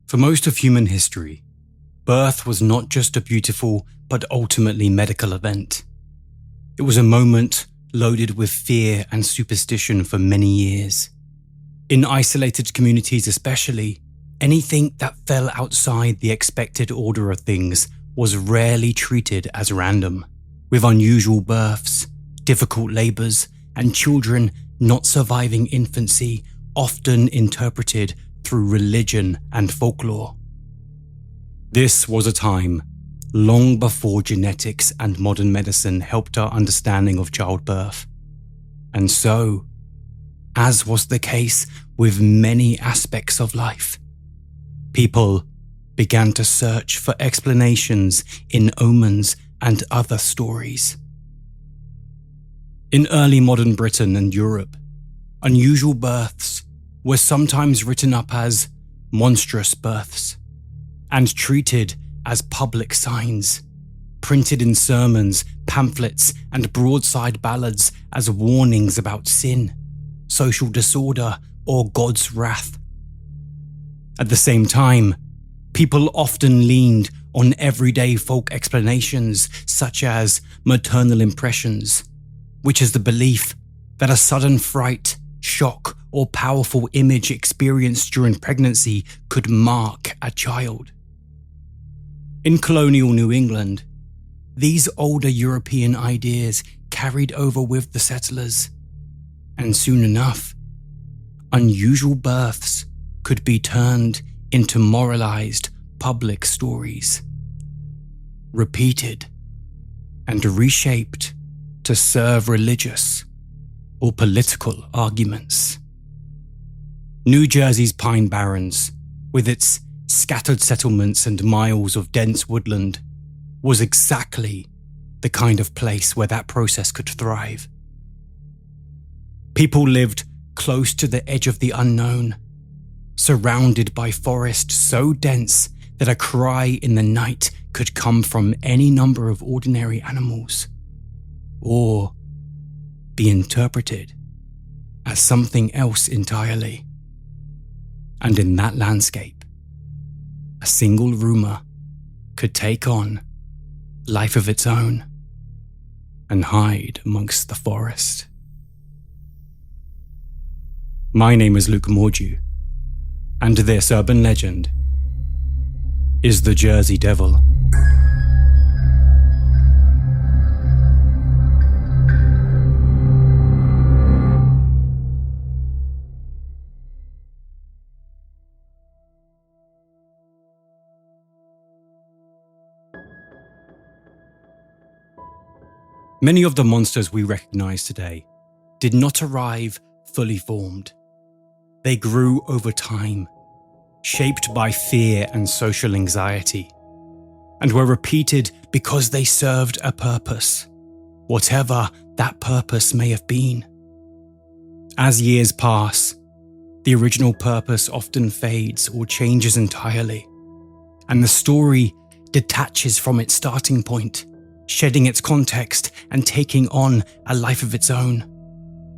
For most of human history, birth was not just a beautiful but ultimately medical event. It was a moment loaded with fear and superstition for many years. In isolated communities especially, anything that fell outside the expected order of things was rarely treated as random, with unusual births, difficult labours, and children not surviving infancy often interpreted through religion and folklore. This was a time long before genetics and modern medicine helped our understanding of childbirth. And so, as was the case with many aspects of life, people began to search for explanations in omens and other stories. In early modern Britain and Europe, unusual births were sometimes written up as monstrous births and treated as public signs, printed in sermons, pamphlets, and broadside ballads as warnings about sin, social disorder, or God's wrath. At the same time, people often leaned on everyday folk explanations such as maternal impressions, which is the belief that a sudden fright, shock, or powerful image experienced during pregnancy could mark a child. In colonial New England, these older European ideas carried over with the settlers, and soon enough, unusual births could be turned into moralized public stories, repeated and reshaped to serve religious or political arguments. New Jersey's Pine Barrens, with its scattered settlements and miles of dense woodland, was exactly the kind of place where that process could thrive. People lived close to the edge of the unknown, surrounded by forest so dense that a cry in the night could come from any number of ordinary animals, or be interpreted as something else entirely. And in that landscape, a single rumour could take on life of its own and hide amongst the forest. My name is Luke Mordew, and this urban legend is the Jersey Devil. Many of the monsters we recognize today did not arrive fully formed. They grew over time, shaped by fear and social anxiety, and were repeated because they served a purpose, whatever that purpose may have been. As years pass, the original purpose often fades or changes entirely, and the story detaches from its starting point, shedding its context and taking on a life of its own.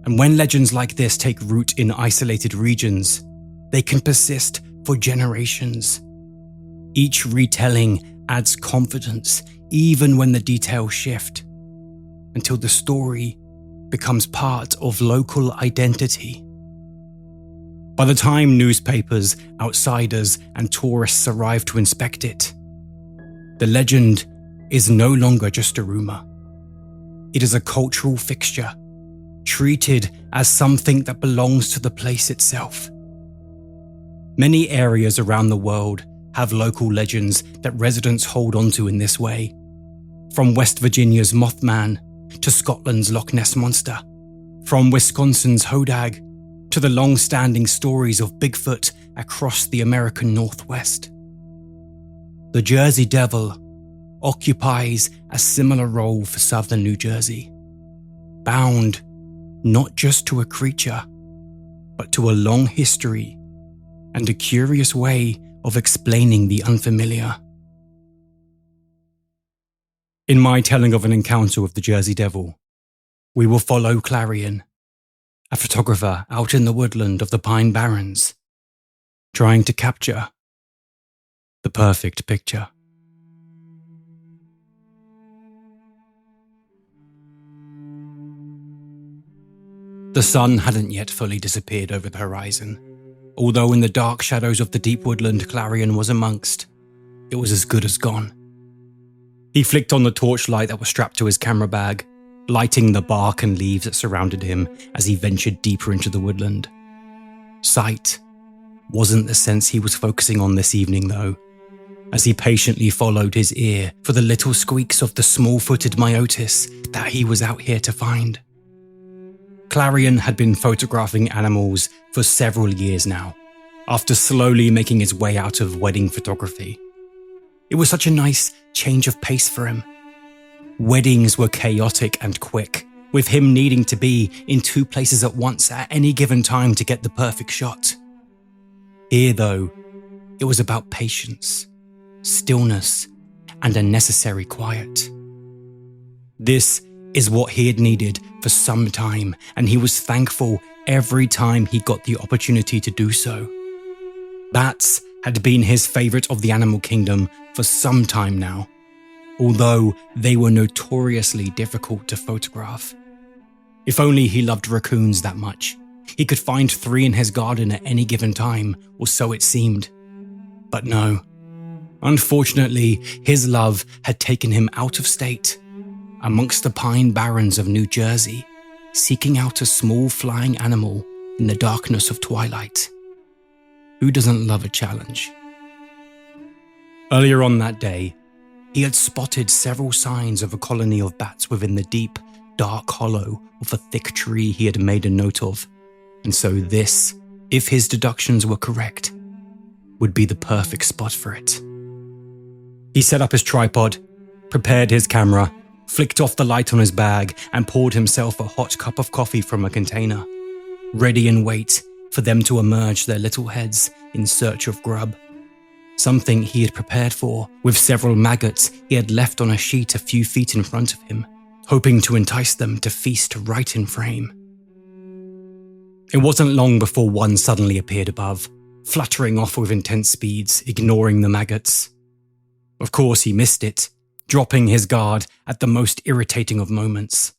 And when legends like this take root in isolated regions, they can persist for generations. Each retelling adds confidence even when the details shift, until the story becomes part of local identity. By the time newspapers, outsiders, and tourists arrive to inspect it, the legend is no longer just a rumour. It is a cultural fixture, treated as something that belongs to the place itself. Many areas around the world have local legends that residents hold onto in this way, from West Virginia's Mothman to Scotland's Loch Ness Monster, from Wisconsin's Hodag to the long-standing stories of Bigfoot across the American Northwest. The Jersey Devil occupies a similar role for southern New Jersey, bound not just to a creature, but to a long history and a curious way of explaining the unfamiliar. In my telling of an encounter with the Jersey Devil, we will follow Clarion, a photographer out in the woodland of the Pine Barrens, trying to capture The perfect picture. The sun hadn't yet fully disappeared over the horizon, although in the dark shadows of the deep woodland Clarion was amongst, it was as good as gone. He flicked on the torchlight that was strapped to his camera bag, lighting the bark and leaves that surrounded him as he ventured deeper into the woodland. Sight wasn't the sense he was focusing on this evening, though, as he patiently followed his ear for the little squeaks of the small-footed myotis that he was out here to find. Clarion had been photographing animals for several years now, after slowly making his way out of wedding photography. It was such a nice change of pace for him. Weddings were chaotic and quick, with him needing to be in two places at once at any given time to get the perfect shot. Here, though, it was about patience, stillness, and a necessary quiet. This is what he had needed for some time, and he was thankful every time he got the opportunity to do so. Bats had been his favourite of the animal kingdom for some time now, although they were notoriously difficult to photograph. If only he loved raccoons that much, he could find 3 in his garden at any given time, or so it seemed. But no. Unfortunately, his love had taken him out of state, amongst the Pine Barrens of New Jersey, seeking out a small flying animal in the darkness of twilight. Who doesn't love a challenge? Earlier on that day, he had spotted several signs of a colony of bats within the deep, dark hollow of a thick tree he had made a note of, and so this, if his deductions were correct, would be the perfect spot for it. He set up his tripod, prepared his camera, flicked off the light on his bag, and poured himself a hot cup of coffee from a container, ready and wait for them to emerge their little heads in search of grub. Something he had prepared for, with several maggots he had left on a sheet a few feet in front of him, hoping to entice them to feast right in frame. It wasn't long before one suddenly appeared above, fluttering off with intense speeds, ignoring the maggots. Of course, he missed it, dropping his guard at the most irritating of moments.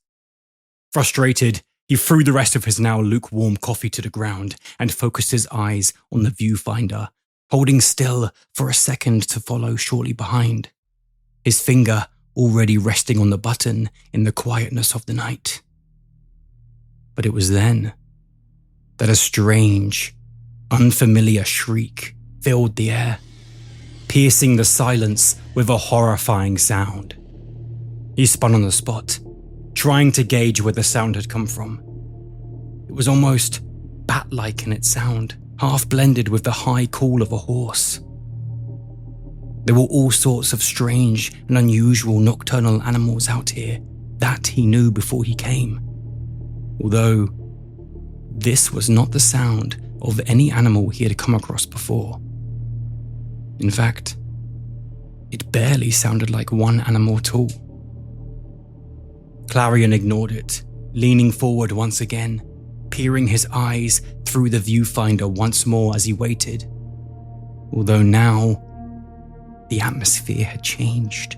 Frustrated, he threw the rest of his now lukewarm coffee to the ground and focused his eyes on the viewfinder, holding still for a second to follow shortly behind, his finger already resting on the button in the quietness of the night. But it was then that a strange, unfamiliar shriek filled the air, piercing the silence with a horrifying sound. He spun on the spot, trying to gauge where the sound had come from. It was almost bat-like in its sound, half blended with the high call of a horse. There were all sorts of strange and unusual nocturnal animals out here that he knew before he came, although this was not the sound of any animal he had come across before. In fact, it barely sounded like one animal at all. Clarion ignored it, leaning forward once again, peering his eyes through the viewfinder once more as he waited. Although now, the atmosphere had changed.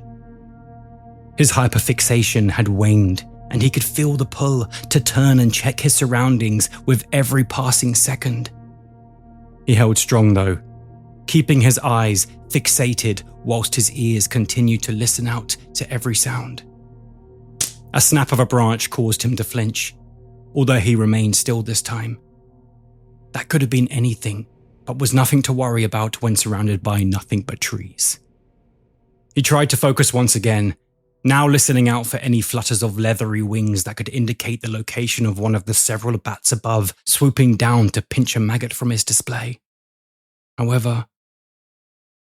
His hyperfixation had waned, and he could feel the pull to turn and check his surroundings with every passing second. He held strong though, keeping his eyes fixated whilst his ears continued to listen out to every sound. A snap of a branch caused him to flinch, although he remained still this time. That could have been anything, but was nothing to worry about when surrounded by nothing but trees. He tried to focus once again, now listening out for any flutters of leathery wings that could indicate the location of one of the several bats above, swooping down to pinch a maggot from his display. However,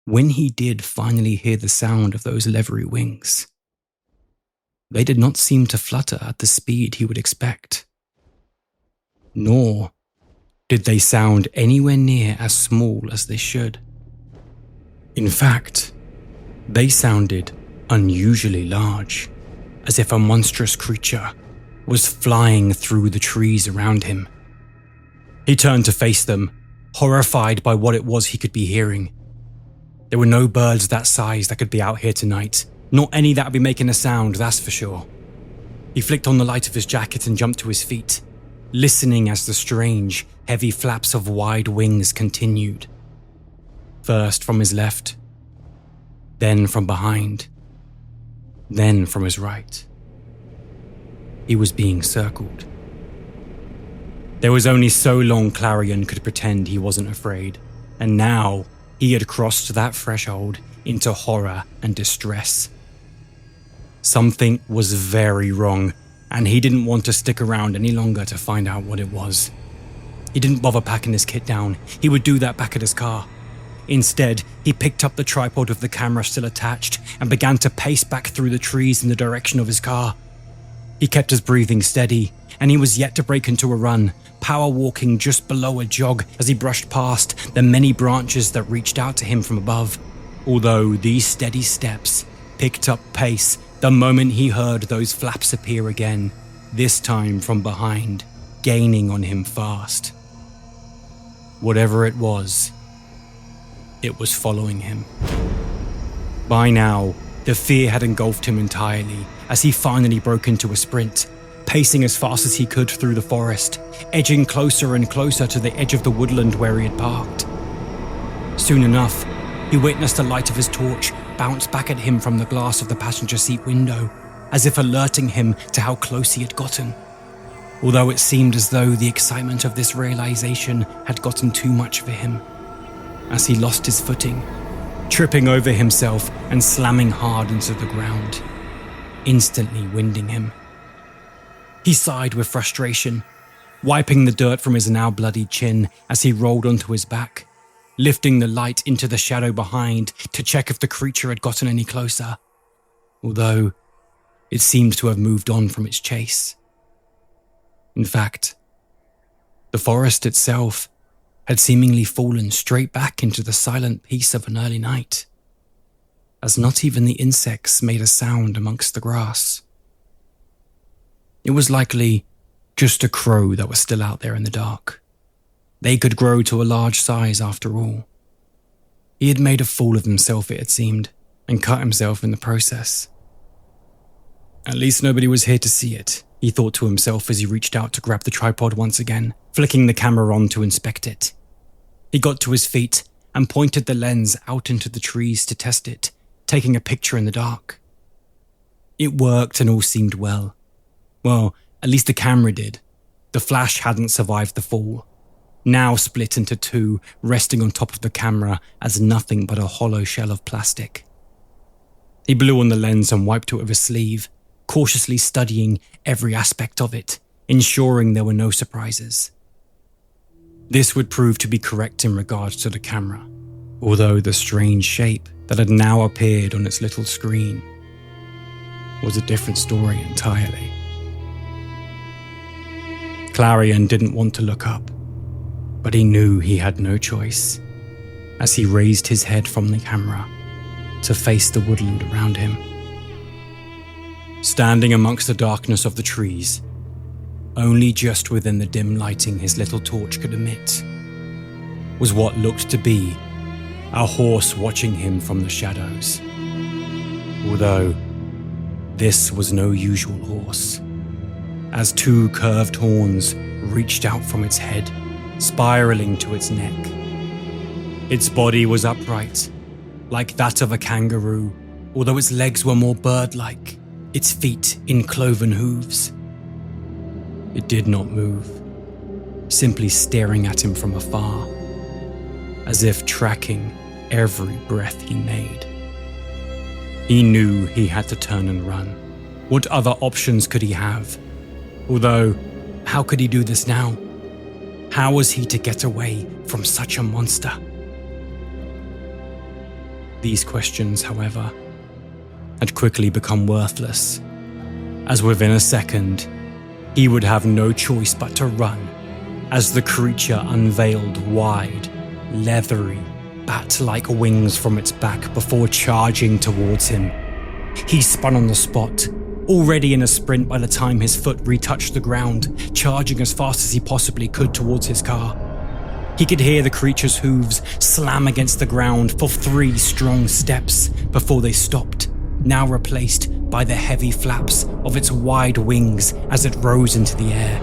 when he did finally hear the sound of those leathery wings, they did not seem to flutter at the speed he would expect. Nor did they sound anywhere near as small as they should. In fact, they sounded unusually large, as if a monstrous creature was flying through the trees around him. He turned to face them, horrified by what it was he could be hearing. There were no birds that size that could be out here tonight. Not any that would be making a sound, that's for sure. He flicked on the light of his jacket and jumped to his feet, listening as the strange, heavy flaps of wide wings continued. First from his left, then from behind, then from his right. He was being circled. There was only so long Clarion could pretend he wasn't afraid, and now he had crossed that threshold into horror and distress. Something was very wrong, and he didn't want to stick around any longer to find out what it was. He didn't bother packing his kit down. He would do that back at his car. Instead, he picked up the tripod with the camera still attached and began to pace back through the trees in the direction of his car. He kept his breathing steady, and he was yet to break into a run, power walking just below a jog as he brushed past the many branches that reached out to him from above. Although these steady steps picked up pace the moment he heard those flaps appear again, this time from behind, gaining on him fast. Whatever it was following him. By now, the fear had engulfed him entirely as he finally broke into a sprint, pacing as fast as he could through the forest, edging closer and closer to the edge of the woodland where he had parked. Soon enough, he witnessed the light of his torch bounce back at him from the glass of the passenger seat window, as if alerting him to how close he had gotten. Although it seemed as though the excitement of this realization had gotten too much for him, as he lost his footing, tripping over himself and slamming hard into the ground, instantly winding him. He sighed with frustration, wiping the dirt from his now bloodied chin as he rolled onto his back, lifting the light into the shadow behind to check if the creature had gotten any closer, although it seemed to have moved on from its chase. In fact, the forest itself had seemingly fallen straight back into the silent peace of an early night, as not even the insects made a sound amongst the grass. It was likely just a crow that was still out there in the dark. They could grow to a large size after all. He had made a fool of himself, it had seemed, and cut himself in the process. At least nobody was here to see it, he thought to himself as he reached out to grab the tripod once again, flicking the camera on to inspect it. He got to his feet and pointed the lens out into the trees to test it, taking a picture in the dark. It worked and all seemed well. Well, at least the camera did. The flash hadn't survived the fall, now split into two, resting on top of the camera as nothing but a hollow shell of plastic. He blew on the lens and wiped it with his sleeve, cautiously studying every aspect of it, ensuring there were no surprises. This would prove to be correct in regards to the camera, although the strange shape that had now appeared on its little screen was a different story entirely. Clarion didn't want to look up, but he knew he had no choice as he raised his head from the camera to face the woodland around him. Standing amongst the darkness of the trees, only just within the dim lighting his little torch could emit, was what looked to be a horse watching him from the shadows. Although this was no usual horse, as two curved horns reached out from its head, spiraling to its neck. Its body was upright, like that of a kangaroo, although its legs were more bird-like, its feet in cloven hooves. It did not move, simply staring at him from afar, as if tracking every breath he made. He knew he had to turn and run. What other options could he have? Although, how could he do this now? How was he to get away from such a monster? These questions, however, had quickly become worthless, as within a second, he would have no choice but to run as the creature unveiled wide, leathery, bat-like wings from its back before charging towards him. He spun on the spot, already in a sprint by the time his foot retouched the ground, charging as fast as he possibly could towards his car. He could hear the creature's hooves slam against the ground for 3 strong steps before they stopped, now replaced by the heavy flaps of its wide wings as it rose into the air.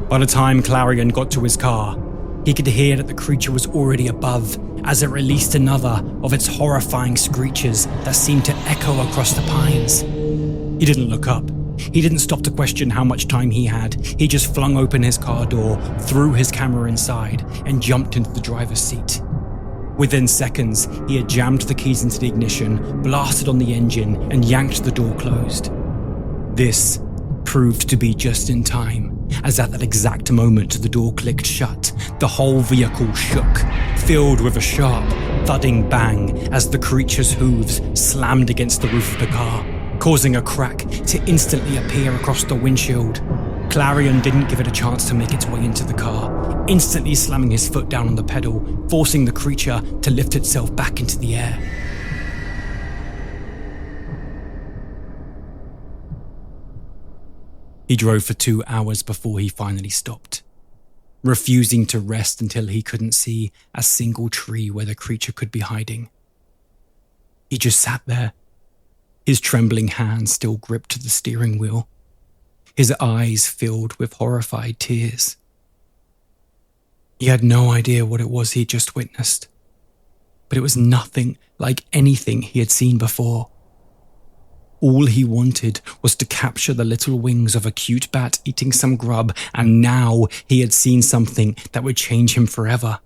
By the time Clarion got to his car, he could hear that the creature was already above as it released another of its horrifying screeches that seemed to echo across the pines. He didn't look up. He didn't stop to question how much time he had. He just flung open his car door, threw his camera inside, and jumped into the driver's seat. Within seconds, he had jammed the keys into the ignition, blasted on the engine, and yanked the door closed. This proved to be just in time, as at that exact moment the door clicked shut. The whole vehicle shook, filled with a sharp, thudding bang as the creature's hooves slammed against the roof of the car, causing a crack to instantly appear across the windshield. Clarion didn't give it a chance to make its way into the car, instantly slamming his foot down on the pedal, forcing the creature to lift itself back into the air. He drove for 2 hours before he finally stopped, refusing to rest until he couldn't see a single tree where the creature could be hiding. He just sat there, his trembling hands still gripped to the steering wheel, his eyes filled with horrified tears. He had no idea what it was he'd just witnessed, but it was nothing like anything he had seen before. All he wanted was to capture the little wings of a cute bat eating some grub, and now he had seen something that would change him forever.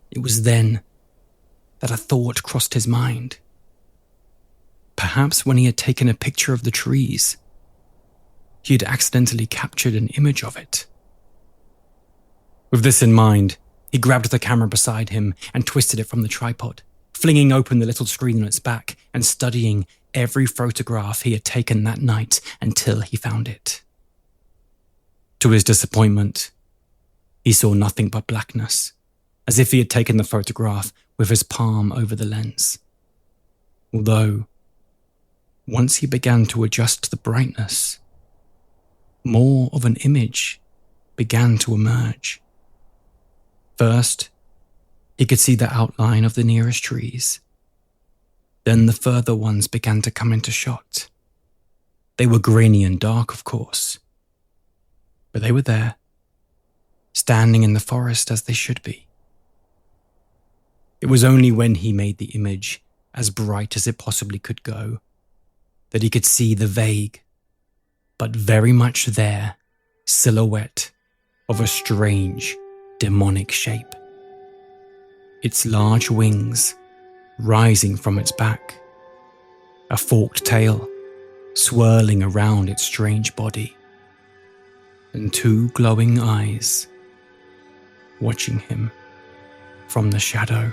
It was then that a thought crossed his mind. Perhaps when he had taken a picture of the trees, he had accidentally captured an image of it. With this in mind, he grabbed the camera beside him and twisted it from the tripod, flinging open the little screen on its back and studying every photograph he had taken that night until he found it. To his disappointment, he saw nothing but blackness, as if he had taken the photograph with his palm over the lens. Although, once he began to adjust the brightness, more of an image began to emerge. First, he could see the outline of the nearest trees. Then the further ones began to come into shot. They were grainy and dark, of course, but they were there, standing in the forest as they should be. It was only when he made the image as bright as it possibly could go that he could see the vague, but very much there, silhouette of a strange, demonic shape. Its large wings rising from its back, a forked tail swirling around its strange body, and 2 glowing eyes watching him from the shadow.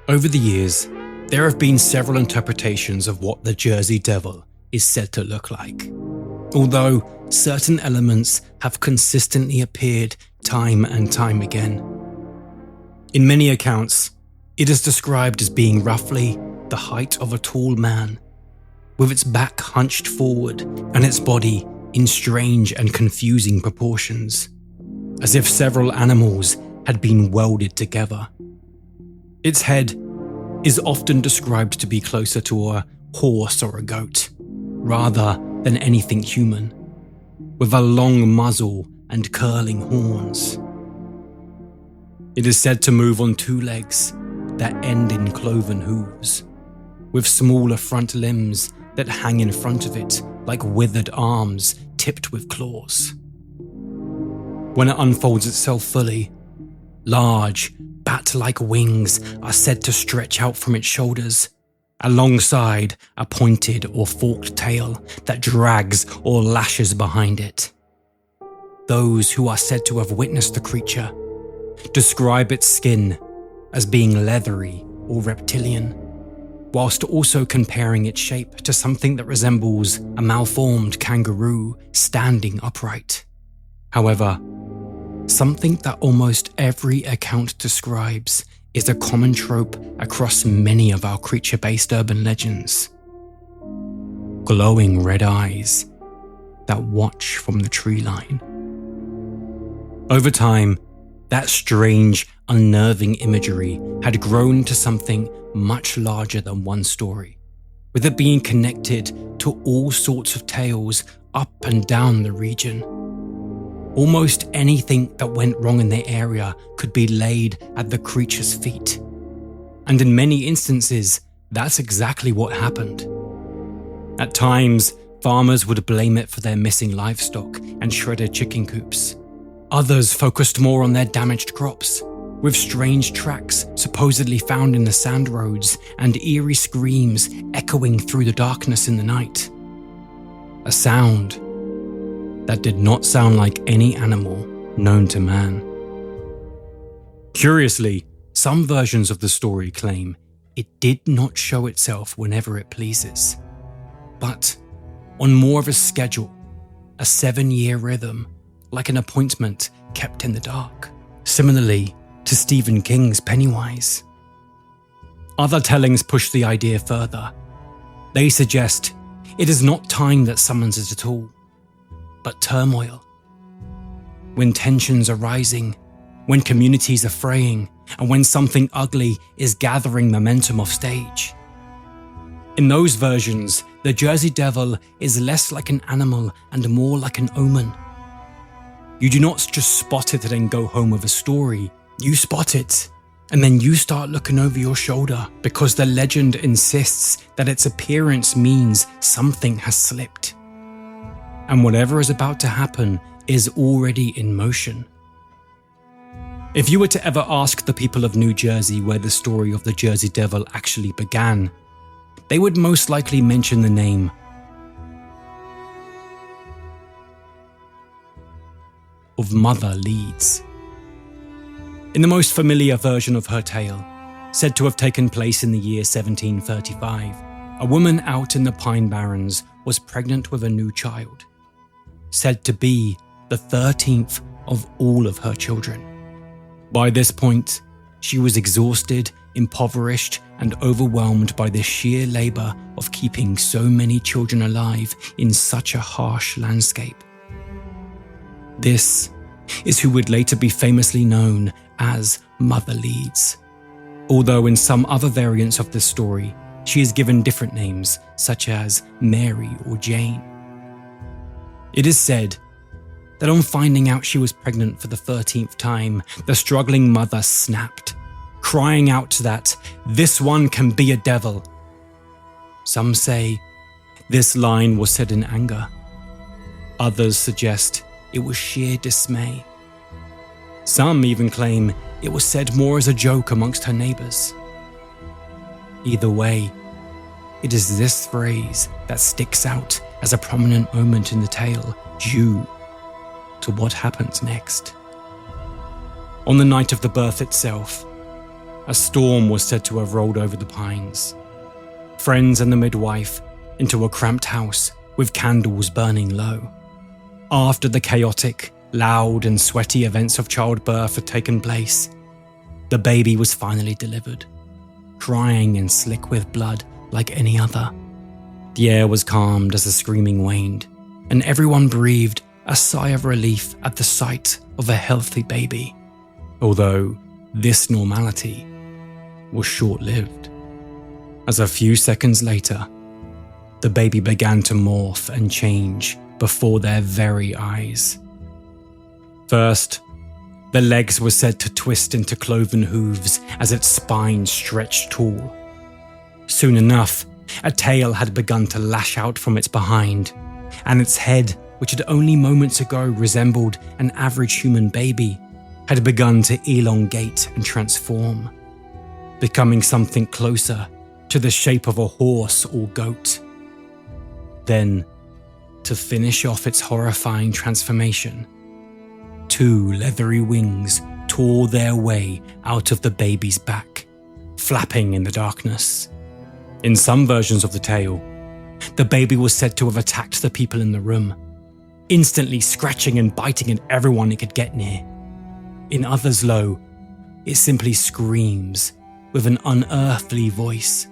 Over the years, there have been several interpretations of what the Jersey Devil is said to look like, although certain elements have consistently appeared time and time again. In many accounts, it is described as being roughly the height of a tall man, with its back hunched forward and its body in strange and confusing proportions, as if several animals had been welded together. Its head is often described to be closer to a horse or a goat, rather than anything human, with a long muzzle and curling horns. It is said to move on 2 legs that end in cloven hooves, with smaller front limbs that hang in front of it like withered arms tipped with claws. When it unfolds itself fully, large, bat-like wings are said to stretch out from its shoulders, alongside a pointed or forked tail that drags or lashes behind it. those who are said to have witnessed the creature describe its skin as being leathery or reptilian, whilst also comparing its shape to something that resembles a malformed kangaroo standing upright. However, something that almost every account describes is a common trope across many of our creature-based urban legends. Glowing red eyes that watch from the tree line. Over time, that strange, unnerving imagery had grown to something much larger than one story, with it being connected to all sorts of tales up and down the region. Almost anything that went wrong in the area could be laid at the creature's feet. And in many instances, that's exactly what happened. At times, farmers would blame it for their missing livestock and shredded chicken coops. Others focused more on their damaged crops, with strange tracks supposedly found in the sand roads and eerie screams echoing through the darkness in the night. A sound that did not sound like any animal known to man. Curiously, some versions of the story claim it did not show itself whenever it pleases, but on more of a schedule, a 7-year rhythm, like an appointment kept in the dark, similarly to Stephen King's Pennywise. Other tellings push the idea further. They suggest it is not time that summons it at all, but turmoil. When tensions are rising, when communities are fraying, and when something ugly is gathering momentum off stage. In those versions, the Jersey Devil is less like an animal and more like an omen. You do not just spot it and then go home with a story. You spot it, and then you start looking over your shoulder because the legend insists that its appearance means something has slipped. And whatever is about to happen is already in motion. If you were to ever ask the people of New Jersey where the story of the Jersey Devil actually began, they would most likely mention the name of Mother Leeds. In the most familiar version of her tale, said to have taken place in the year 1735, a woman out in the Pine Barrens was pregnant with a new child, said to be the 13th of all of her children. By this point, she was exhausted, impoverished, and overwhelmed by the sheer labor of keeping so many children alive in such a harsh landscape. This is who would later be famously known as Mother Leeds, although in some other variants of this story, she is given different names such as Mary or Jane. It is said that on finding out she was pregnant for the 13th time, the struggling mother snapped, crying out that this one can be a devil. Some say this line was said in anger. Others suggest it was sheer dismay. Some even claim it was said more as a joke amongst her neighbours. Either way, it is this phrase that sticks out as a prominent moment in the tale due to what happens next. On the night of the birth itself, a storm was said to have rolled over the pines. Friends and the midwife into a cramped house with candles burning low. After the chaotic, loud and sweaty events of childbirth had taken place, the baby was finally delivered, crying and slick with blood like any other. The air was calmed as the screaming waned, and everyone breathed a sigh of relief at the sight of a healthy baby, although this normality was short-lived, as a few seconds later, the baby began to morph and change before their very eyes. First, the legs were said to twist into cloven hooves as its spine stretched tall. Soon enough, a tail had begun to lash out from its behind, and its head, which had only moments ago resembled an average human baby, had begun to elongate and transform, becoming something closer to the shape of a horse or goat. Then, to finish off its horrifying transformation, 2 leathery wings tore their way out of the baby's back, flapping in the darkness. In some versions of the tale, the baby was said to have attacked the people in the room, instantly scratching and biting at everyone it could get near. In others, though, it simply screams with an unearthly voice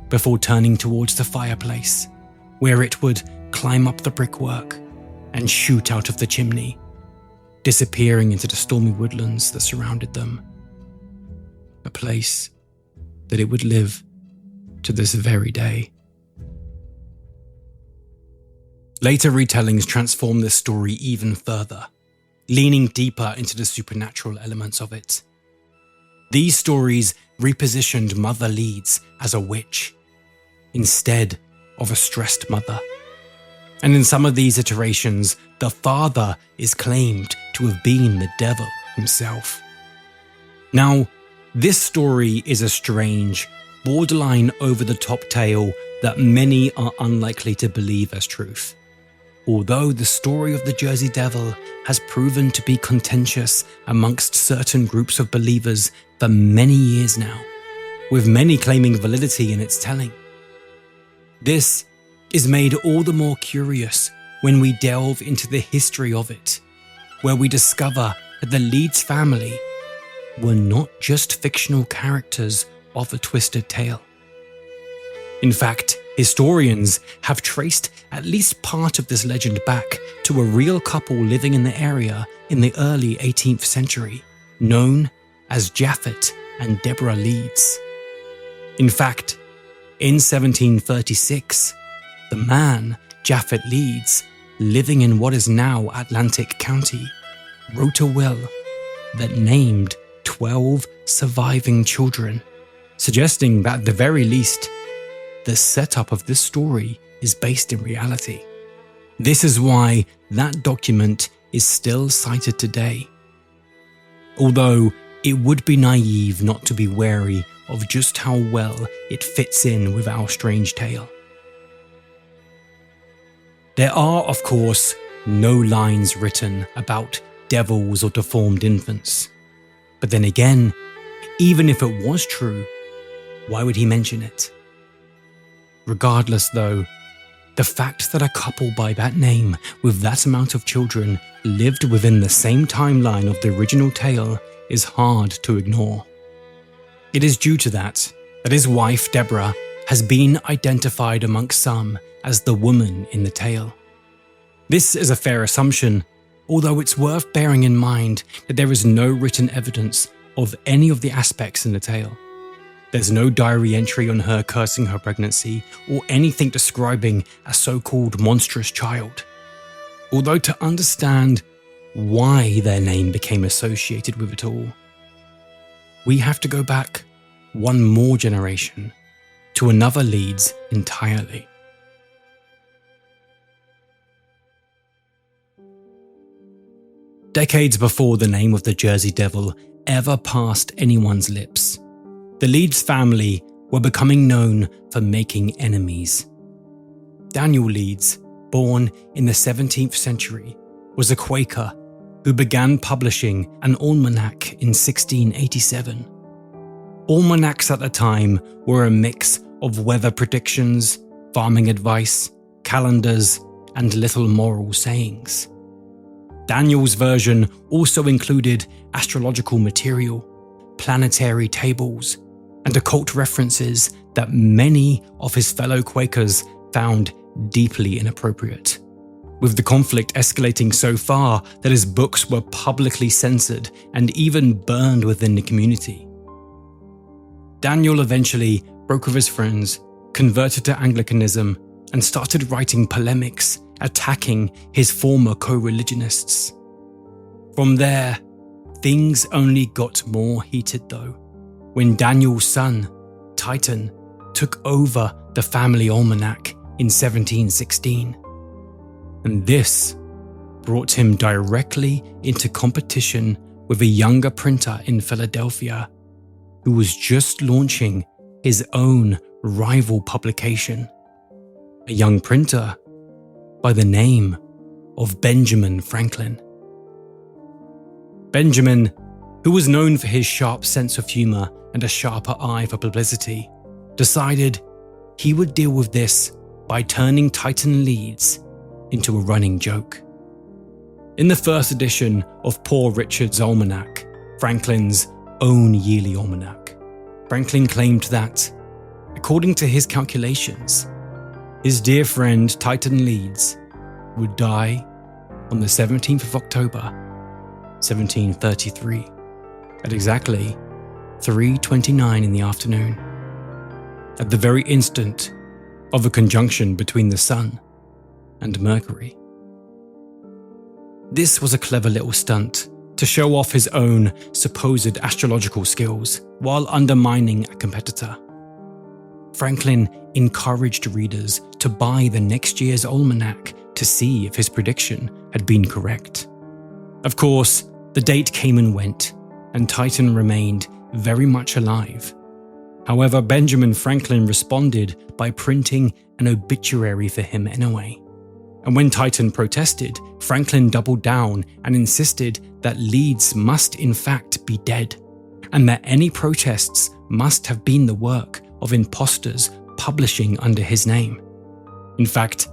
before turning towards the fireplace, where it would climb up the brickwork and shoot out of the chimney, disappearing into the stormy woodlands that surrounded them. A place that it would live to this very day. Later retellings transform this story even further, leaning deeper into the supernatural elements of it. These stories repositioned Mother Leeds as a witch, instead of a stressed mother. And in some of these iterations, the father is claimed to have been the devil himself. Now, this story is a strange, borderline over-the-top tale that many are unlikely to believe as truth. Although the story of the Jersey Devil has proven to be contentious amongst certain groups of believers for many years now, with many claiming validity in its telling. This is made all the more curious when we delve into the history of it, where we discover that the Leeds family were not just fictional characters of a twisted tale. In fact, historians have traced at least part of this legend back to a real couple living in the area in the early 18th century, known as Japhet and Deborah Leeds. In fact, in 1736, the man, Japhet Leeds, living in what is now Atlantic County, wrote a will that named 12 surviving children, suggesting that at the very least, the setup of this story is based in reality. This is why that document is still cited today. Although it would be naive not to be wary of just how well it fits in with our strange tale. There are, of course, no lines written about devils or deformed infants. But then again, even if it was true, why would he mention it? Regardless though, the fact that a couple by that name with that amount of children lived within the same timeline of the original tale is hard to ignore. It is due to that his wife Deborah has been identified amongst some as the woman in the tale. This is a fair assumption, although it's worth bearing in mind that there is no written evidence of any of the aspects in the tale. There's no diary entry on her cursing her pregnancy or anything describing a so-called monstrous child. Although to understand why their name became associated with it all, we have to go back one more generation to another Leeds entirely. Decades before the name of the Jersey Devil ever passed anyone's lips, the Leeds family were becoming known for making enemies. Daniel Leeds, born in the 17th century, was a Quaker who began publishing an almanac in 1687. Almanacs at the time were a mix of weather predictions, farming advice, calendars, and little moral sayings. Daniel's version also included astrological material, planetary tables, and occult references that many of his fellow Quakers found deeply inappropriate, with the conflict escalating so far that his books were publicly censored and even burned within the community. Daniel eventually broke with his friends, converted to Anglicanism, and started writing polemics attacking his former co-religionists. From there, things only got more heated though, when Daniel's son, Titan, took over the family almanac in 1716. And this brought him directly into competition with a younger printer in Philadelphia who was just launching his own rival publication, a young printer by the name of Benjamin Franklin. Benjamin, who was known for his sharp sense of humour and a sharper eye for publicity, decided he would deal with this by turning Titan Leeds into a running joke. In the first edition of Poor Richard's Almanac, Franklin's own yearly almanac, Franklin claimed that, according to his calculations, his dear friend Titan Leeds would die on the 17th of October, 1733, at exactly 3:29 in the afternoon, at the very instant of a conjunction between the Sun and Mercury. This was a clever little stunt to show off his own supposed astrological skills while undermining a competitor. Franklin encouraged readers to buy the next year's almanac to see if his prediction had been correct. Of course, the date came and went, and Titan remained very much alive. However, Benjamin Franklin responded by printing an obituary for him anyway. And when Titan protested, Franklin doubled down and insisted that Leeds must in fact be dead, and that any protests must have been the work of imposters publishing under his name. In fact,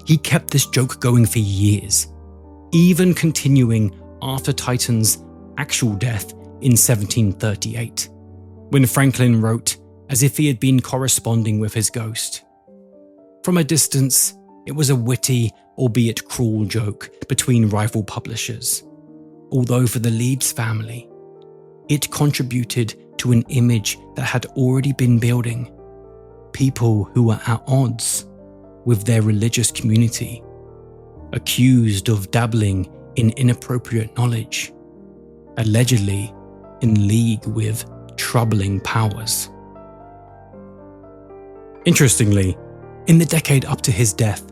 he kept this joke going for years, even continuing after Titan's actual death in 1738, when Franklin wrote as if he had been corresponding with his ghost. From a distance, it was a witty, albeit cruel joke between rival publishers, although for the Leeds family, it contributed to an image that had already been building. People who were at odds with their religious community, accused of dabbling in inappropriate knowledge, allegedly in league with troubling powers. Interestingly, in the decade up to his death,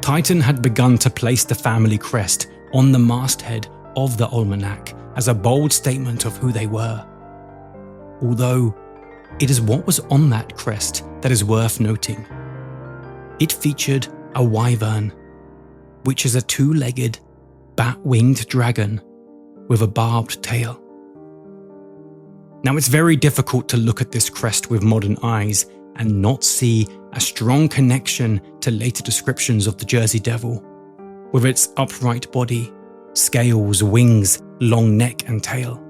Titan had begun to place the family crest on the masthead of the almanac as a bold statement of who they were. Although, it is what was on that crest that is worth noting. It featured a wyvern, which is a two-legged, bat-winged dragon with a barbed tail. Now, it's very difficult to look at this crest with modern eyes and not see a strong connection to later descriptions of the Jersey Devil, with its upright body, scales, wings, long neck and tail.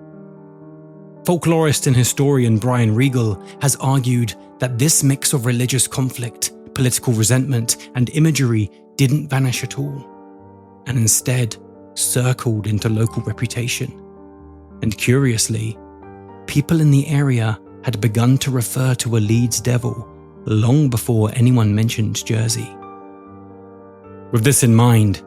Folklorist and historian Brian Regal has argued that this mix of religious conflict, political resentment, and imagery didn't vanish at all, and instead circled into local reputation. And curiously, people in the area had begun to refer to a Leeds devil long before anyone mentioned Jersey. With this in mind,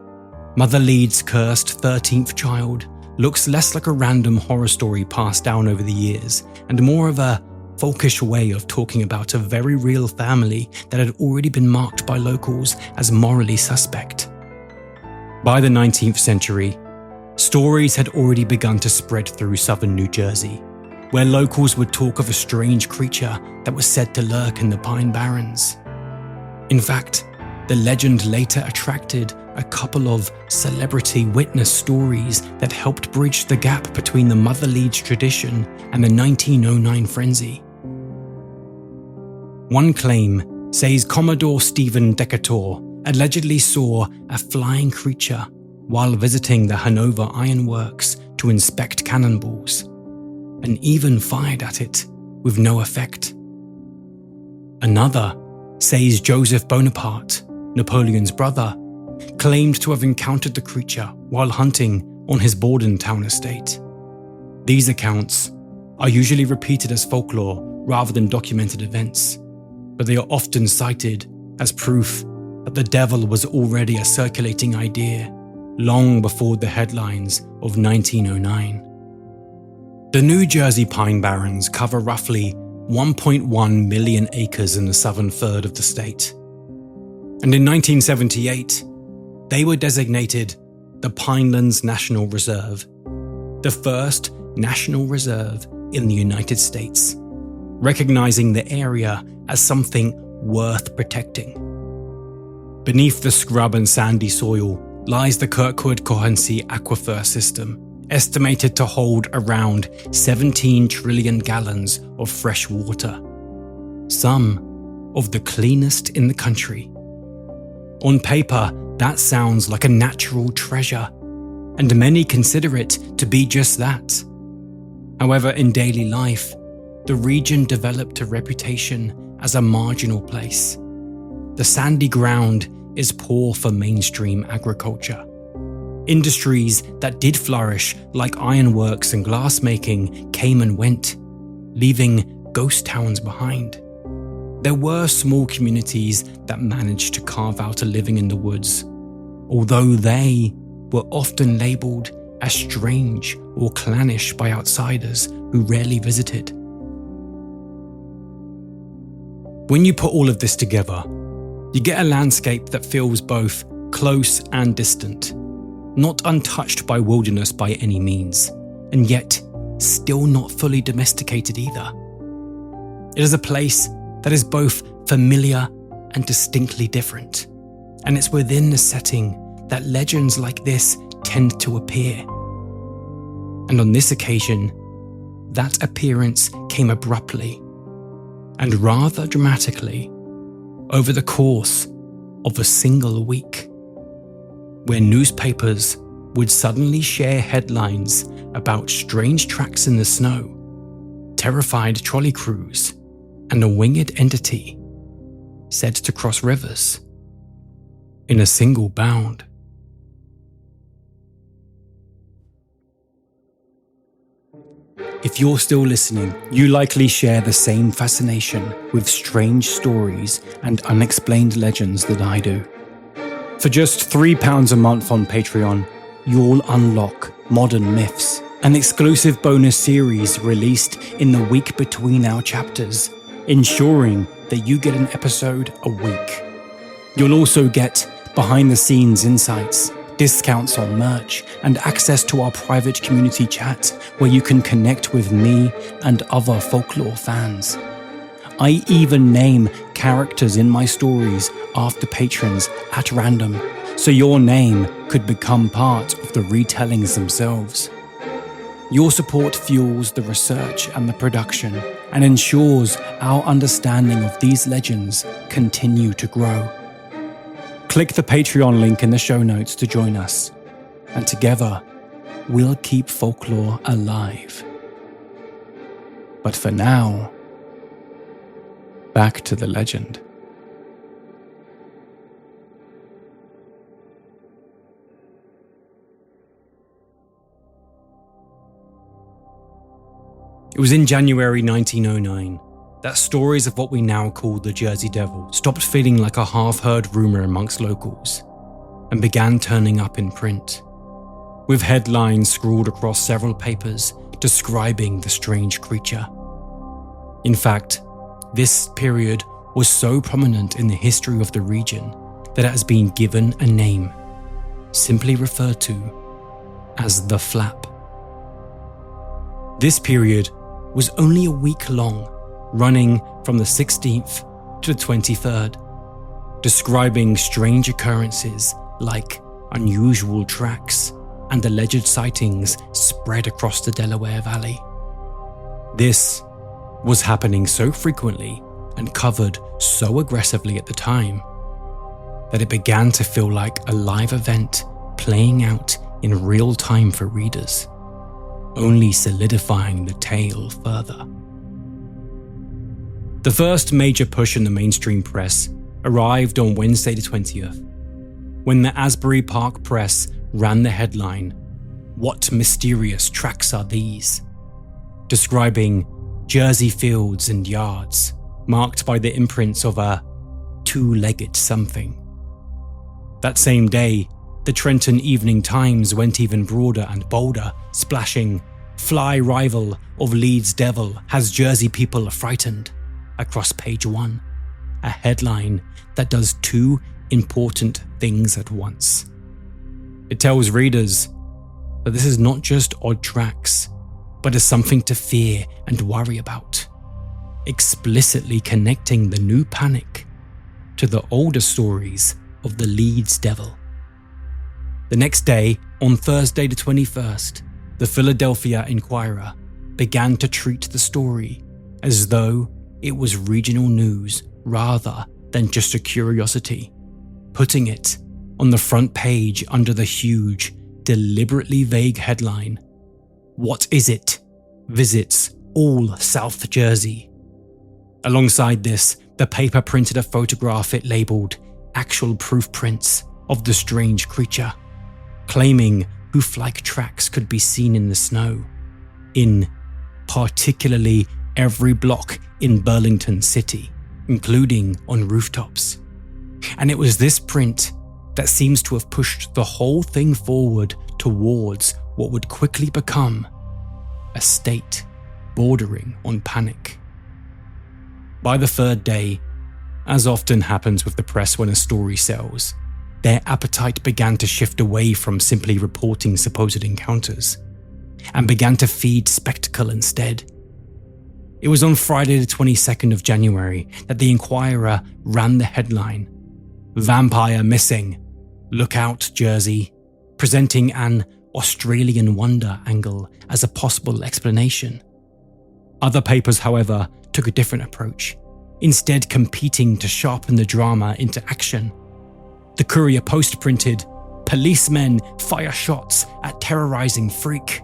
Mother Leeds' cursed 13th child looks less like a random horror story passed down over the years, and more of a folkish way of talking about a very real family that had already been marked by locals as morally suspect. By the 19th century, stories had already begun to spread through southern New Jersey, where locals would talk of a strange creature that was said to lurk in the Pine Barrens. In fact, the legend later attracted a couple of celebrity witness stories that helped bridge the gap between the Mother Leeds tradition and the 1909 frenzy. One claim says Commodore Stephen Decatur allegedly saw a flying creature while visiting the Hanover Iron Works to inspect cannonballs, and even fired at it with no effect. Another says Joseph Bonaparte, Napoleon's brother, claimed to have encountered the creature while hunting on his Bordentown estate. These accounts are usually repeated as folklore rather than documented events, but they are often cited as proof that the devil was already a circulating idea long before the headlines of 1909. The New Jersey Pine Barrens cover roughly 1.1 million acres in the southern third of the state. And in 1978, they were designated the Pinelands National Reserve, the first national reserve in the United States, recognizing the area as something worth protecting. Beneath the scrub and sandy soil lies the Kirkwood-Cohansey Aquifer System, estimated to hold around 17 trillion gallons of fresh water, some of the cleanest in the country. On paper, that sounds like a natural treasure, and many consider it to be just that. However, in daily life, the region developed a reputation as a marginal place. The sandy ground is poor for mainstream agriculture. Industries that did flourish, like ironworks and glassmaking, came and went, leaving ghost towns behind. There were small communities that managed to carve out a living in the woods, although they were often labelled as strange or clannish by outsiders who rarely visited. When you put all of this together, you get a landscape that feels both close and distant, not untouched by wilderness by any means, and yet still not fully domesticated either. It is a place that is both familiar and distinctly different, and it's within the setting that legends like this tend to appear. And on this occasion, that appearance came abruptly and rather dramatically over the course of a single week, where newspapers would suddenly share headlines about strange tracks in the snow, terrified trolley crews, and a winged entity said to cross rivers in a single bound. If you're still listening, you likely share the same fascination with strange stories and unexplained legends that I do. For just £3 a month on Patreon, you'll unlock Modern Myths, an exclusive bonus series released in the week between our chapters, ensuring that you get an episode a week. You'll also get behind-the-scenes insights, discounts on merch, and access to our private community chat where you can connect with me and other folklore fans. I even name characters in my stories after patrons at random, so your name could become part of the retellings themselves. Your support fuels the research and the production and ensures our understanding of these legends continue to grow. Click the Patreon link in the show notes to join us, and together we'll keep folklore alive. But for now, back to the legend. It was in January 1909 that stories of what we now call the Jersey Devil stopped feeling like a half-heard rumour amongst locals and began turning up in print, with headlines scrawled across several papers describing the strange creature. In fact, this period was so prominent in the history of the region that it has been given a name, simply referred to as the Flap. This period was only a week long, running from the 16th to the 23rd, describing strange occurrences like unusual tracks and alleged sightings spread across the Delaware Valley. This was happening so frequently and covered so aggressively at the time that it began to feel like a live event playing out in real time for readers, only solidifying the tale further. The first major push in the mainstream press arrived on Wednesday the 20th, when the Asbury Park Press ran the headline, "What mysterious tracks are these?" describing Jersey fields and yards marked by the imprints of a two-legged something. That same day, the Trenton Evening Times went even broader and bolder, splashing, "Fly rival of Leeds Devil has Jersey people frightened," across page 1, a headline that does two important things at once. It tells readers that this is not just odd tracks, but is something to fear and worry about, explicitly connecting the new panic to the older stories of the Leeds Devil. The next day, on Thursday the 21st, the Philadelphia Inquirer began to treat the story as though it was regional news rather than just a curiosity, putting it on the front page under the huge, deliberately vague headline, "What is it? Visits all South Jersey." Alongside this, the paper printed a photograph it labelled "Actual Proof Prints of the Strange Creature," claiming hoof-like tracks could be seen in the snow, in particularly every block in Burlington City, including on rooftops. And it was this print that seems to have pushed the whole thing forward towards what would quickly become a state bordering on panic. By the third day, as often happens with the press when a story sells, their appetite began to shift away from simply reporting supposed encounters and began to feed spectacle instead. It was on Friday the 22nd of January that the Inquirer ran the headline, "Vampire Missing, Look Out Jersey," presenting an Australian wonder angle as a possible explanation. Other papers, however, took a different approach, instead competing to sharpen the drama into action. The Courier Post printed, "Policemen Fire Shots at Terrorizing Freak,"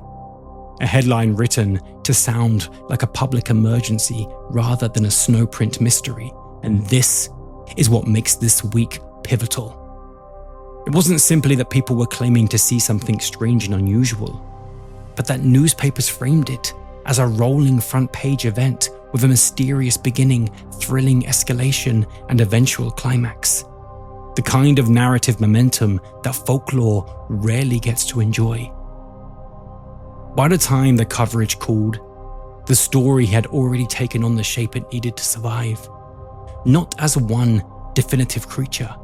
a headline written to sound like a public emergency rather than a snowprint mystery, and this is what makes this week pivotal. It wasn't simply that people were claiming to see something strange and unusual, but that newspapers framed it as a rolling front-page event with a mysterious beginning, thrilling escalation, and eventual climax. The kind of narrative momentum that folklore rarely gets to enjoy. By the time the coverage cooled, the story had already taken on the shape it needed to survive, not as one definitive creature,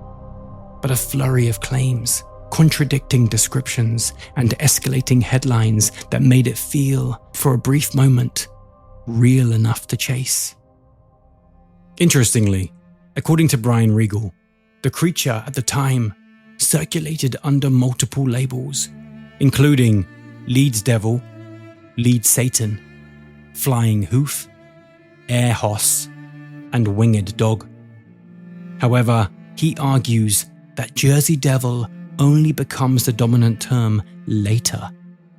but a flurry of claims, contradicting descriptions, and escalating headlines that made it feel, for a brief moment, real enough to chase. Interestingly, according to Brian Regal, the creature at the time circulated under multiple labels, including Leeds Devil, Leeds Satan, Flying Hoof, Air Hoss, and Winged Dog. However, he argues that Jersey Devil only becomes the dominant term later,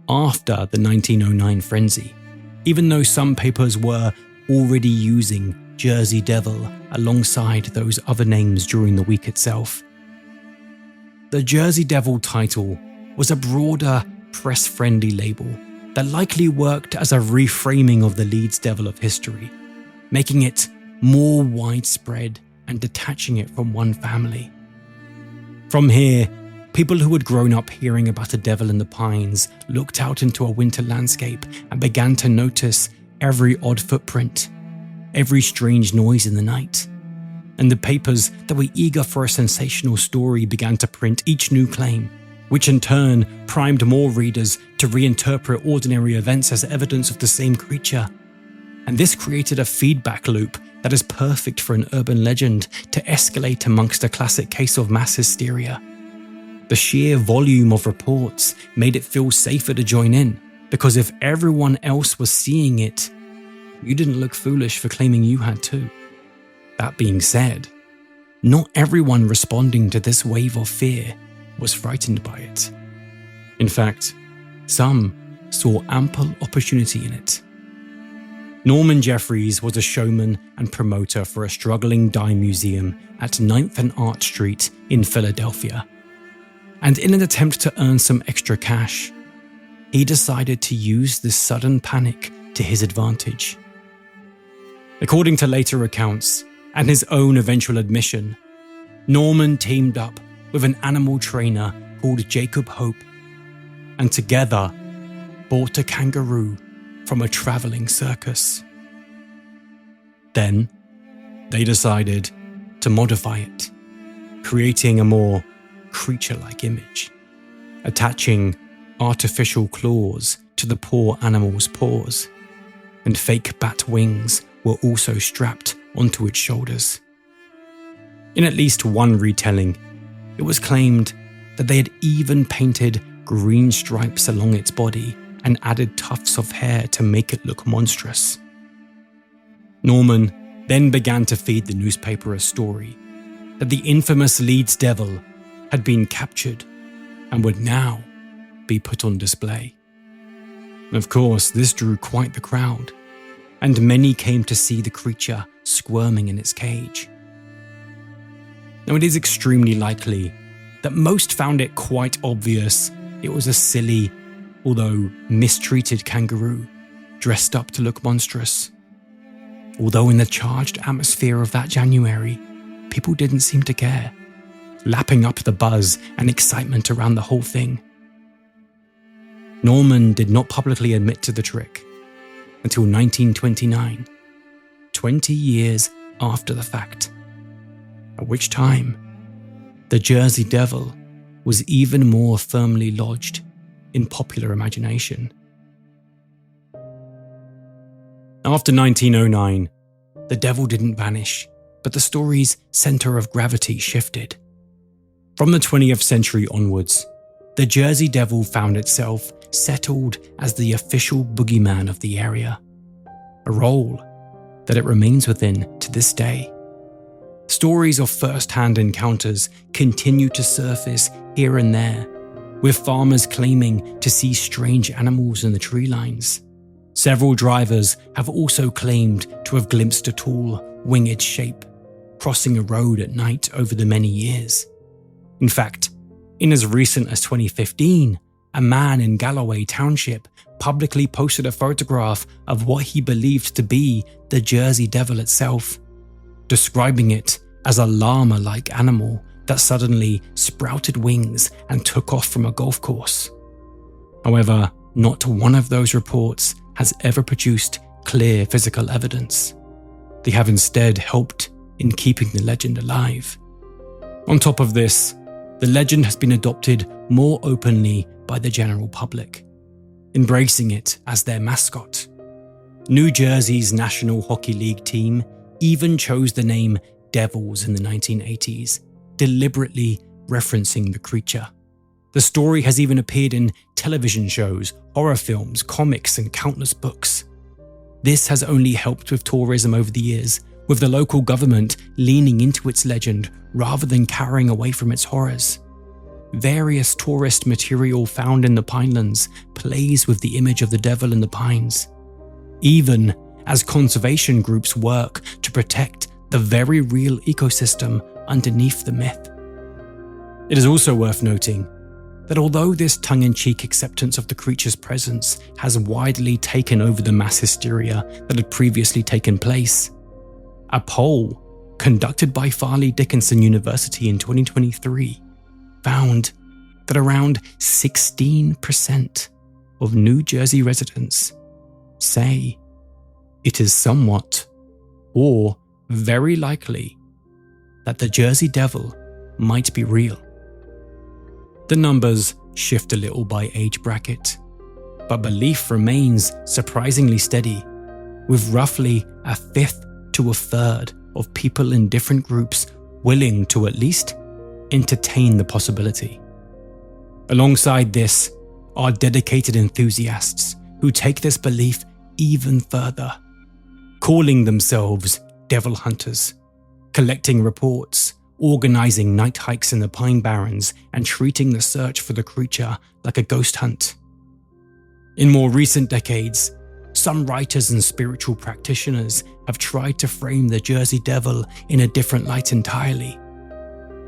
after the 1909 frenzy, even though some papers were already using Jersey Devil alongside those other names during the week itself. The Jersey Devil title was a broader, press-friendly label that likely worked as a reframing of the Leeds Devil of history, making it more widespread and detaching it from one family. From here, people who had grown up hearing about a devil in the pines looked out into a winter landscape and began to notice every odd footprint, every strange noise in the night. And the papers that were eager for a sensational story began to print each new claim, which in turn primed more readers to reinterpret ordinary events as evidence of the same creature. And this created a feedback loop that is perfect for an urban legend to escalate amongst a classic case of mass hysteria. The sheer volume of reports made it feel safer to join in, because if everyone else was seeing it, you didn't look foolish for claiming you had too. That being said, not everyone responding to this wave of fear was frightened by it. In fact, some saw ample opportunity in it. Norman Jeffries was a showman and promoter for a struggling dime museum at 9th and Arch Street in Philadelphia. And in an attempt to earn some extra cash, he decided to use this sudden panic to his advantage. According to later accounts, and his own eventual admission, Norman teamed up with an animal trainer called Jacob Hope, and together bought a kangaroo from a traveling circus. Then, they decided to modify it, creating a more creature-like image, attaching artificial claws to the poor animal's paws, and fake bat wings were also strapped onto its shoulders. In at least one retelling, it was claimed that they had even painted green stripes along its body and added tufts of hair to make it look monstrous. Norman then began to feed the newspaper a story that the infamous Leeds devil had been captured and would now be put on display. Of course, this drew quite the crowd, and many came to see the creature squirming in its cage. Now, it is extremely likely that most found it quite obvious it was a silly, although mistreated kangaroo dressed up to look monstrous. Although in the charged atmosphere of that January, people didn't seem to care, lapping up the buzz and excitement around the whole thing. Norman did not publicly admit to the trick until 1929, 20 years after the fact, at which time the Jersey Devil was even more firmly lodged in popular imagination. After 1909, the devil didn't vanish, but the story's centre of gravity shifted. From the 20th century onwards, the Jersey Devil found itself settled as the official boogeyman of the area, a role that it remains within to this day. Stories of first-hand encounters continue to surface here and there, with farmers claiming to see strange animals in the tree lines. Several drivers have also claimed to have glimpsed a tall, winged shape crossing a road at night over the many years. In fact, in as recent as 2015, a man in Galloway Township publicly posted a photograph of what he believed to be the Jersey Devil itself, describing it as a llama-like animal that suddenly sprouted wings and took off from a golf course. However, not one of those reports has ever produced clear physical evidence. They have instead helped in keeping the legend alive. On top of this, the legend has been adopted more openly by the general public, embracing it as their mascot. New Jersey's National Hockey League team even chose the name Devils in the 1980s, deliberately referencing the creature. The story has even appeared in television shows, horror films, comics, and countless books. This has only helped with tourism over the years, with the local government leaning into its legend rather than carrying away from its horrors. Various tourist material found in the Pinelands plays with the image of the devil in the pines, even as conservation groups work to protect the very real ecosystem underneath the myth. It is also worth noting that although this tongue-in-cheek acceptance of the creature's presence has widely taken over the mass hysteria that had previously taken place, a poll conducted by Farley Dickinson University in 2023 found that around 16% of New Jersey residents say it is somewhat or very likely that the Jersey Devil might be real. The numbers shift a little by age bracket, but belief remains surprisingly steady, with roughly a fifth to a third of people in different groups willing to at least entertain the possibility. Alongside this are dedicated enthusiasts who take this belief even further, calling themselves devil hunters, collecting reports, organizing night hikes in the Pine Barrens, and treating the search for the creature like a ghost hunt. In more recent decades, some writers and spiritual practitioners have tried to frame the Jersey Devil in a different light entirely,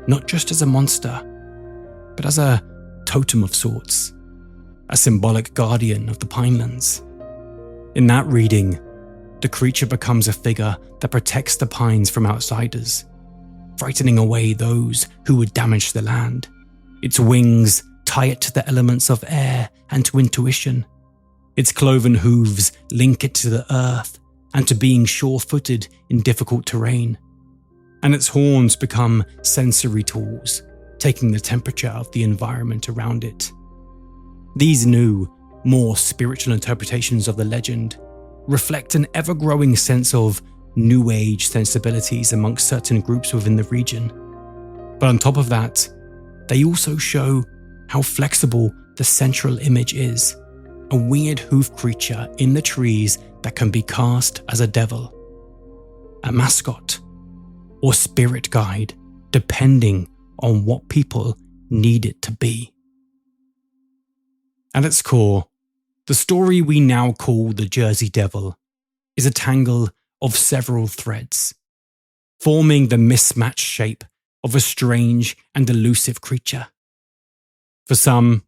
not just as a monster, but as a totem of sorts, a symbolic guardian of the Pinelands. In that reading, the creature becomes a figure that protects the pines from outsiders, frightening away those who would damage the land. Its wings tie it to the elements of air and to intuition. Its cloven hooves link it to the earth and to being sure-footed in difficult terrain. And its horns become sensory tools, taking the temperature of the environment around it. These new, more spiritual interpretations of the legend reflect an ever-growing sense of New Age sensibilities amongst certain groups within the region. But on top of that, they also show how flexible the central image is, a winged hoof creature in the trees that can be cast as a devil, a mascot, or spirit guide, depending on what people need it to be. At its core, the story we now call the Jersey Devil is a tangle of several threads, forming the mismatched shape of a strange and elusive creature. For some,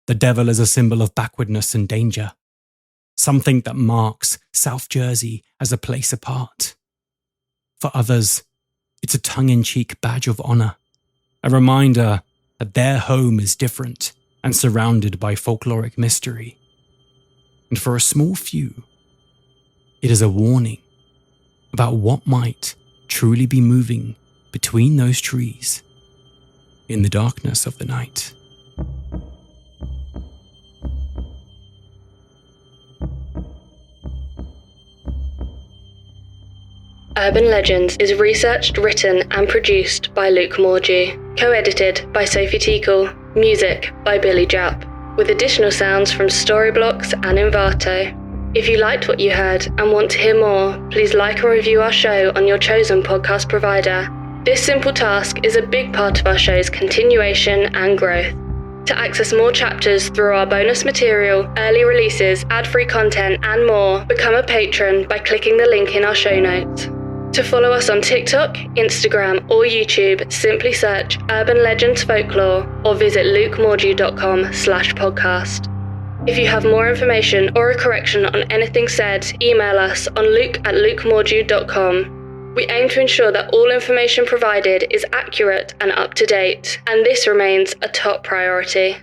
the devil is a symbol of backwardness and danger, something that marks South Jersey as a place apart. For others, it's a tongue-in-cheek badge of honor, a reminder that their home is different and surrounded by folkloric mystery. And for a small few, it is a warning about what might truly be moving between those trees in the darkness of the night. Urban Legends is researched, written and produced by Luke Morgie, co-edited by Sophie Tickle, music by Billy Japp, with additional sounds from Storyblocks and Envato. If you liked what you heard and want to hear more, please like and review our show on your chosen podcast provider. This simple task is a big part of our show's continuation and growth. To access more chapters through our bonus material, early releases, ad-free content and more, become a patron by clicking the link in our show notes. To follow us on TikTok, Instagram or YouTube, simply search Urban Legends Folklore or visit lukemorgie.com/podcast. If you have more information or a correction on anything said, email us on luke@lukemorgie.com. We aim to ensure that all information provided is accurate and up to date, and this remains a top priority.